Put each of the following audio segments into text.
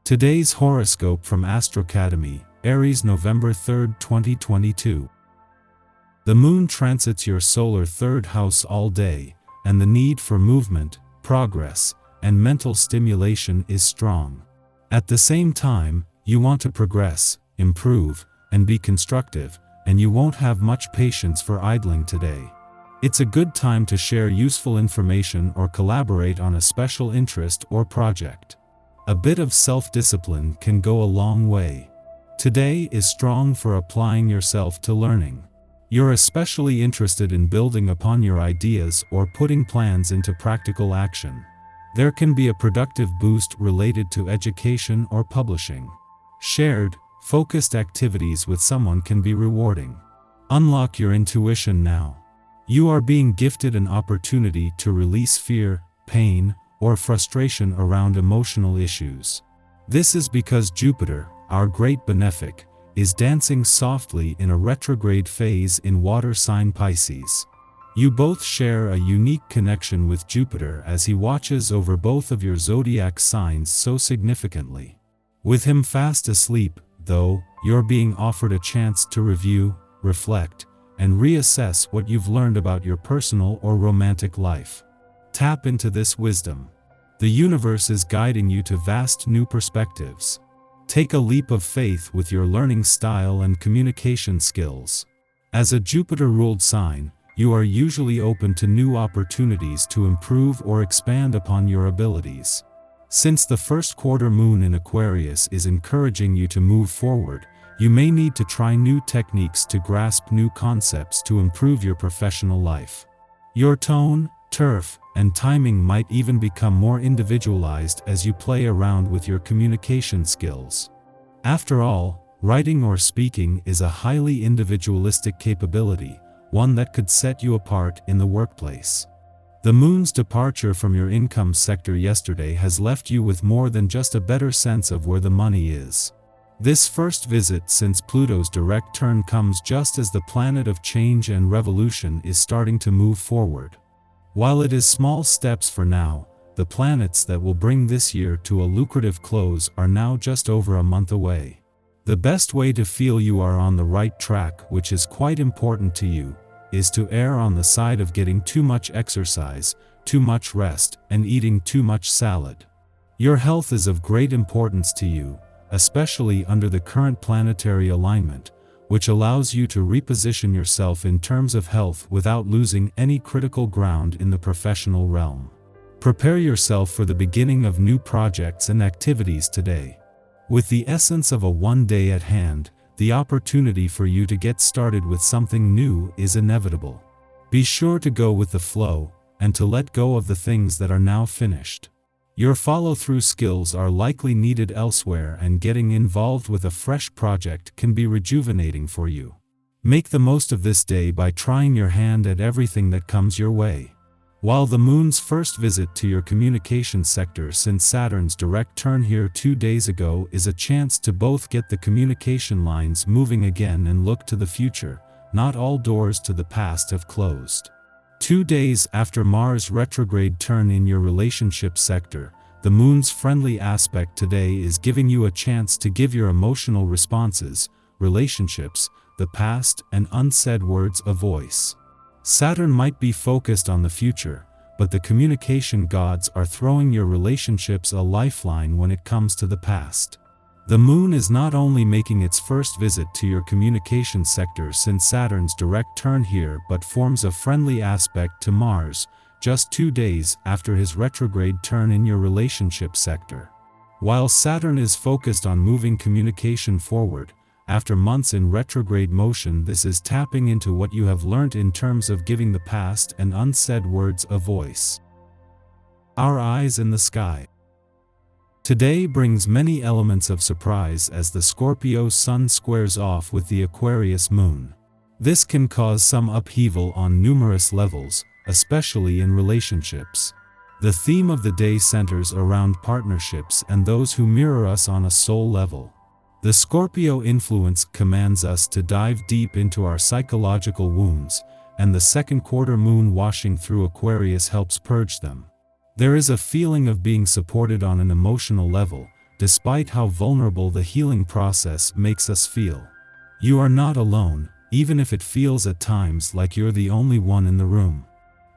Today's horoscope from Astrocademy, Aries, November 3, 2022. The moon transits your solar third house all day, and the need for movement, progress, and mental stimulation is strong. At the same time, you want to progress, improve, and be constructive, and you won't have much patience for idling today. It's a good time to share useful information or collaborate on a special interest or project. A bit of self-discipline can go a long way. Today is strong for applying yourself to learning. You're especially interested in building upon your ideas or putting plans into practical action. There can be a productive boost related to education or publishing. Shared, focused activities with someone can be rewarding. Unlock your intuition now. You are being gifted an opportunity to release fear, pain, or frustration around emotional issues. This is because Jupiter, our great benefic, is dancing softly in a retrograde phase in water sign Pisces. You both share a unique connection with Jupiter as he watches over both of your zodiac signs so significantly. With him fast asleep, though, you're being offered a chance to review, reflect, and reassess what you've learned about your personal or romantic life. Tap into this wisdom. The universe is guiding you to vast new perspectives. Take a leap of faith with your learning style and communication skills. As a Jupiter-ruled sign, you are usually open to new opportunities to improve or expand upon your abilities. Since the first quarter moon in Aquarius is encouraging you to move forward, you may need to try new techniques to grasp new concepts to improve your professional life. Your tone, turf, and timing might even become more individualized as you play around with your communication skills. After all, writing or speaking is a highly individualistic capability, one that could set you apart in the workplace. The moon's departure from your income sector yesterday has left you with more than just a better sense of where the money is. This first visit since Pluto's direct turn comes just as the planet of change and revolution is starting to move forward. While it is small steps for now, the planets that will bring this year to a lucrative close are now just over a month away. The best way to feel you are on the right track, which is quite important to you, is to err on the side of getting too much exercise, too much rest, and eating too much salad. Your health is of great importance to you, especially under the current planetary alignment, which allows you to reposition yourself in terms of health without losing any critical ground in the professional realm. Prepare yourself for the beginning of new projects and activities today. With the essence of a one day at hand, the opportunity for you to get started with something new is inevitable. Be sure to go with the flow, and to let go of the things that are now finished. Your follow-through skills are likely needed elsewhere, and getting involved with a fresh project can be rejuvenating for you. Make the most of this day by trying your hand at everything that comes your way. While the moon's first visit to your communication sector since Saturn's direct turn here 2 days ago is a chance to both get the communication lines moving again and look to the future. Not all doors to the past have closed. 2 days after Mars' retrograde turn in your relationship sector, the moon's friendly aspect today is giving you a chance to give your emotional responses, relationships, the past, and unsaid words a voice. Saturn might be focused on the future, but the communication gods are throwing your relationships a lifeline when it comes to the past. The moon is not only making its first visit to your communication sector since Saturn's direct turn here, but forms a friendly aspect to Mars, just 2 days after his retrograde turn in your relationship sector. While Saturn is focused on moving communication forward, after months in retrograde motion, this is tapping into what you have learned in terms of giving the past and unsaid words a voice. Our eyes in the sky. Today brings many elements of surprise as the Scorpio sun squares off with the Aquarius moon. This can cause some upheaval on numerous levels, especially in relationships. The theme of the day centers around partnerships and those who mirror us on a soul level. The Scorpio influence commands us to dive deep into our psychological wounds, and the second quarter moon washing through Aquarius helps purge them. There is a feeling of being supported on an emotional level, despite how vulnerable the healing process makes us feel. You are not alone, even if it feels at times like you're the only one in the room.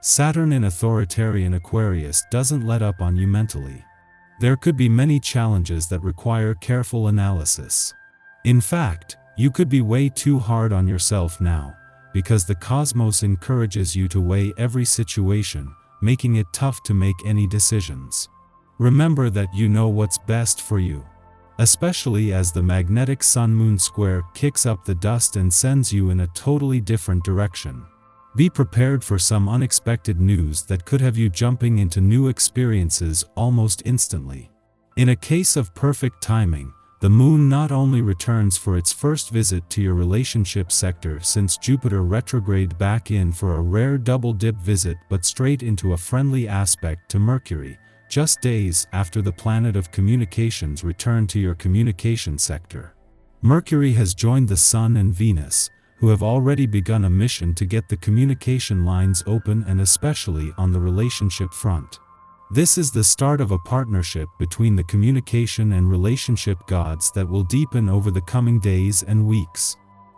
Saturn in authoritarian Aquarius doesn't let up on you mentally. There could be many challenges that require careful analysis. In fact, you could be way too hard on yourself now, because the cosmos encourages you to weigh every situation, making it tough to make any decisions. Remember that you know what's best for you. Especially as the magnetic Sun-Moon square kicks up the dust and sends you in a totally different direction. Be prepared for some unexpected news that could have you jumping into new experiences almost instantly. In a case of perfect timing, the Moon not only returns for its first visit to your relationship sector since Jupiter retrograde back in for a rare double-dip visit, but straight into a friendly aspect to Mercury, just days after the planet of communications returned to your communication sector. Mercury has joined the Sun and Venus, who have already begun a mission to get the communication lines open, and especially on the relationship front. This is the start of a partnership between the communication and relationship gods that will deepen over the coming days and weeks.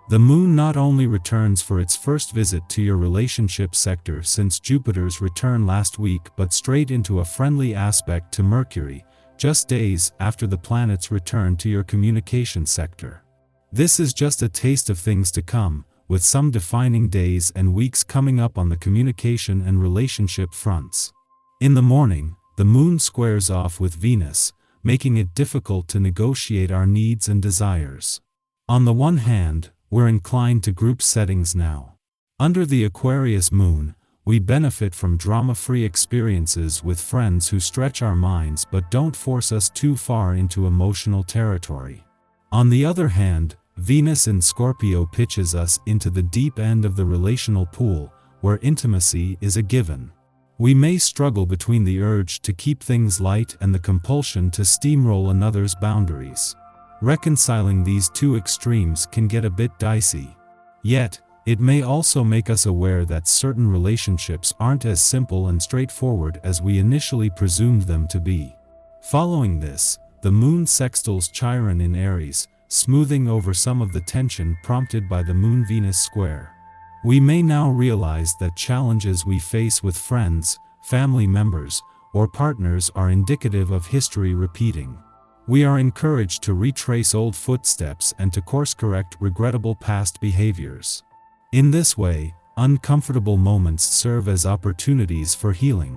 The Moon not only returns for its first visit to your relationship sector since Jupiter's return last week, but straight into a friendly aspect to Mercury, just days after the planet's return to your communication sector. This is just a taste of things to come, with some defining days and weeks coming up on the communication and relationship fronts. In the morning, the Moon squares off with Venus, making it difficult to negotiate our needs and desires. On the one hand, we're inclined to group settings now. Under the Aquarius Moon, we benefit from drama-free experiences with friends who stretch our minds but don't force us too far into emotional territory. On the other hand, Venus in Scorpio pitches us into the deep end of the relational pool, where intimacy is a given. We may struggle between the urge to keep things light and the compulsion to steamroll another's boundaries. Reconciling these two extremes can get a bit dicey. Yet, it may also make us aware that certain relationships aren't as simple and straightforward as we initially presumed them to be. Following this, the Moon sextiles Chiron in Aries, smoothing over some of the tension prompted by the Moon-Venus square. We may now realize that challenges we face with friends, family members, or partners are indicative of history repeating. We are encouraged to retrace old footsteps and to course-correct regrettable past behaviors. In this way, uncomfortable moments serve as opportunities for healing.